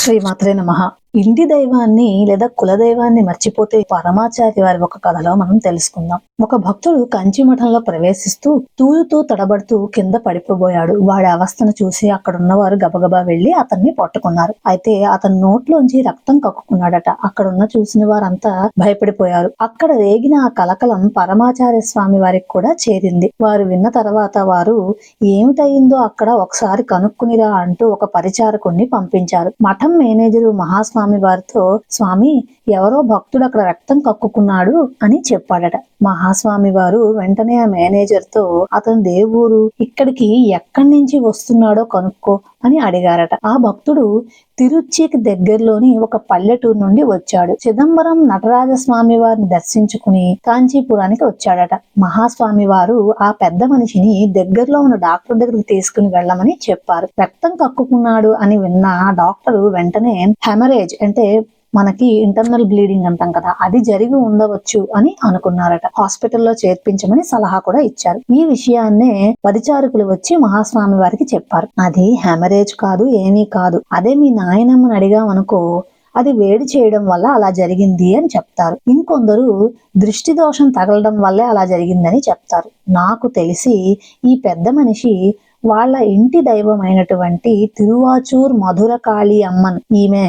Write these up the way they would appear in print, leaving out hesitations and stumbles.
శ్రీమాత్రే నమః. ఇంటి దైవాన్ని లేదా కులదైవాన్ని మర్చిపోతే పరమాచార్య వారి ఒక కథలో మనం తెలుసుకుందాం. ఒక భక్తుడు కంచి మఠంలో ప్రవేశిస్తూ తూలుతూ తడబడుతూ కింద పడిపోబోయాడు. వాడి అవస్థను చూసి అక్కడున్నవారు గబగబా వెళ్లి అతన్ని పట్టుకున్నారు. అయితే అతని నోట్లోంచి రక్తం కక్కుకున్నాడట. అక్కడున్న చూసిన వారంతా భయపడిపోయారు. అక్కడ రేగిన ఆ కలకలం పరమాచార్య స్వామి వారికి కూడా చేరింది. వారు విన్న తర్వాత వారు ఏమిటయిందో అక్కడ ఒకసారి కనుక్కునిరా అంటూ ఒక పరిచారకుణ్ణి పంపించారు. మఠం మేనేజరు మహాస్వామి వారితో, స్వామి, ఎవరో భక్తుడు అక్కడ రక్తం కక్కుకున్నాడు అని చెప్పాడట. మహాస్వామి వారు వెంటనే ఆ మేనేజర్ తో, అతను దేవురు, ఇక్కడికి ఎక్కడి నుంచి వస్తున్నాడో కనుక్కో అని అడిగారట. ఆ భక్తుడు తిరుచికి దగ్గరలోని ఒక పల్లెటూరు నుండి వచ్చాడు. చిదంబరం నటరాజ స్వామి వారిని దర్శించుకుని కాంచీపురానికి వచ్చాడట. మహాస్వామి వారు ఆ పెద్ద మనిషిని దగ్గరలో ఉన్న డాక్టర్ దగ్గరికి తీసుకుని వెళ్ళమని చెప్పారు. రక్తం కక్కుకున్నాడు అని విన్న డాక్టరు వెంటనే హెమరేజ్ అంటే మనకి ఇంటర్నల్ బ్లీడింగ్ అంటాం కదా, అది జరిగి ఉండవచ్చు అని అనుకున్నారట. హాస్పిటల్లో చేర్పించమని సలహా కూడా ఇచ్చారు. ఈ విషయాన్నే పరిచారకులు వచ్చి మహాస్వామి వారికి చెప్పారు. అది హెమరేజ్ కాదు, ఏమీ కాదు, అదే మీ నాయనమ్మని అడిగామనుకో, అది వేడి చేయడం వల్ల అలా జరిగింది అని చెప్తారు. ఇంకొందరు దృష్టి దోషం తగలడం వల్లే అలా జరిగిందని చెప్తారు. నాకు తెలిసి ఈ పెద్ద మనిషి వాళ్ళ ఇంటి దైవమైనటువంటి తిరువాచూర్ మధురకాళి అమ్మన్ ఈమె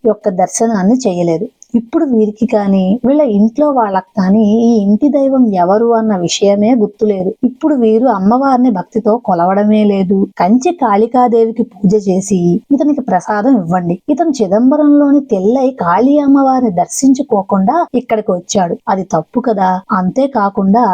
యొక్క దర్శనాన్ని చేయలేదు. ఇప్పుడు వీరికి కానీ వీళ్ళ ఇంట్లో వాళ్ళకి కానీ ఈ ఇంటి దైవం ఎవరు అన్న విషయమే గుర్తులేదు. ఇప్పుడు వీరు అమ్మవారిని భక్తితో కొలవడమే లేదు. కంచి కాళికాదేవికి పూజ చేసి ఇతనికి ప్రసాదం ఇవ్వండి. ఇతను చిదంబరంలోని తెల్లై కాళీ అమ్మవారిని దర్శించుకోకుండా ఇక్కడికి వచ్చాడు, అది తప్పు కదా. అంతేకాకుండా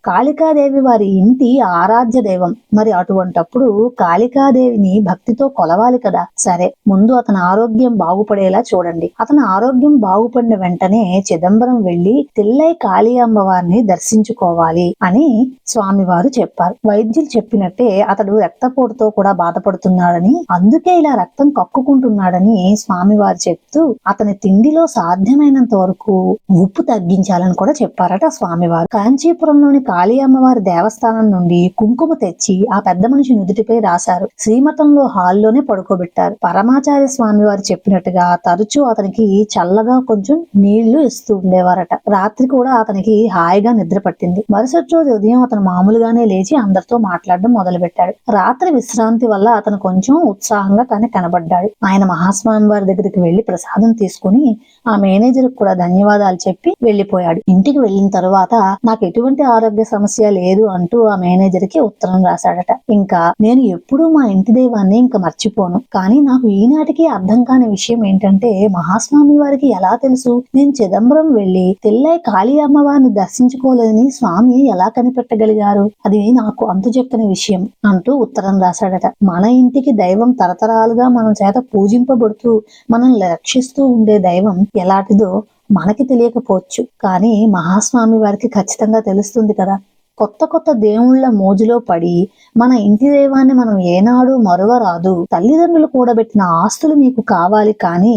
కాళికాదేవి వారి ఇంటి ఆరాధ్య దైవం. మరి అటువంటప్పుడు కాళికాదేవిని భక్తితో కొలవాలి కదా. సరే, ముందు అతని ఆరోగ్యం బాగుపడేలా చూడండి. అతని ఆరోగ్యం బాగుపడిన వెంటనే చిదంబరం వెళ్లి తెల్లై కాళీ అమ్మవారిని దర్శించుకోవాలి అని స్వామివారు చెప్పారు. వైద్యులు చెప్పినట్టే అతడు రక్తపోటుతో కూడా బాధపడుతున్నాడని, అందుకే ఇలా రక్తం కక్కుకుంటున్నాడని స్వామివారు చెప్తూ అతని తిండిలో సాధ్యమైనంత వరకు ఉప్పు తగ్గించాలని కూడా చెప్పారట స్వామివారు. కాంచీపురంలోని కాళీ అమ్మవారి దేవస్థానం నుండి కుంకుమ తెచ్చి ఆ పెద్ద మనిషి నుదుటిపై రాశారు. శ్రీమఠంలో హాల్లోనే పడుకోబెట్టారు. పరమాచార్య స్వామి వారు చెప్పినట్టుగా తరచూ అతనికి చల్లగా కొంచెం నీళ్లు ఇస్తూ ఉండేవారట. రాత్రి కూడా అతనికి హాయిగా నిద్ర పట్టింది. మరుసటి రోజు ఉదయం అతను మామూలుగానే లేచి అందరితో మాట్లాడడం మొదలు పెట్టాడు. రాత్రి విశ్రాంతి వల్ల అతను కొంచెం ఉత్సాహంగా కానీ కనబడ్డాడు. ఆయన మహాస్వామి వారి దగ్గరికి వెళ్లి ప్రసాదం తీసుకుని ఆ మేనేజర్ కూడా ధన్యవాదాలు చెప్పి వెళ్లిపోయాడు. ఇంటికి వెళ్లిన తర్వాత నాకు ఎటువంటి ఆరోగ్య సమస్య లేదు అంటూ ఆ మేనేజర్ కి ఉత్తరం రాశాడట. ఇంకా నేను ఎప్పుడూ మా ఇంటి దైవాన్ని ఇంకా మర్చిపోను. కానీ నాకు ఈనాటికి అర్థం కాని విషయం ఏంటంటే, మహాస్వామి వారికి ఎలా తెలుసు నేను చిదంబరం వెళ్లి తెల్లై కాళీ అమ్మవారిని దర్శించుకోలేదని స్వామి ఎలా కనిపెట్టగలిగారు? అది నాకు అంతుచెక్కని విషయం అంటూ ఉత్తరం రాశాడట. మన ఇంటికి దైవం తరతరాలుగా మనం చేత పూజింపబడుతూ మనల్ని రక్షిస్తూ ఉండే దైవం ఎలాంటిదో మనకి తెలియకపోవచ్చు, కానీ మహాస్వామి వారికి ఖచ్చితంగా తెలుస్తుంది కదా. కొత్త కొత్త దేవుళ్ల మోజులో పడి మన ఇంటి దైవాన్ని మనం ఏనాడు మరువరాదు. తల్లిదండ్రులు కూడబెట్టిన ఆస్తులు మీకు కావాలి, కానీ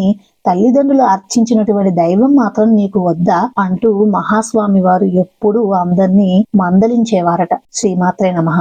తల్లిదండ్రులు అర్చించినటువంటి దైవం మాత్రం నీకు వద్దా అంటూ మహాస్వామి వారు ఎప్పుడూ అందరినీ మందలించేవారట. శ్రీమాత్రే నమః.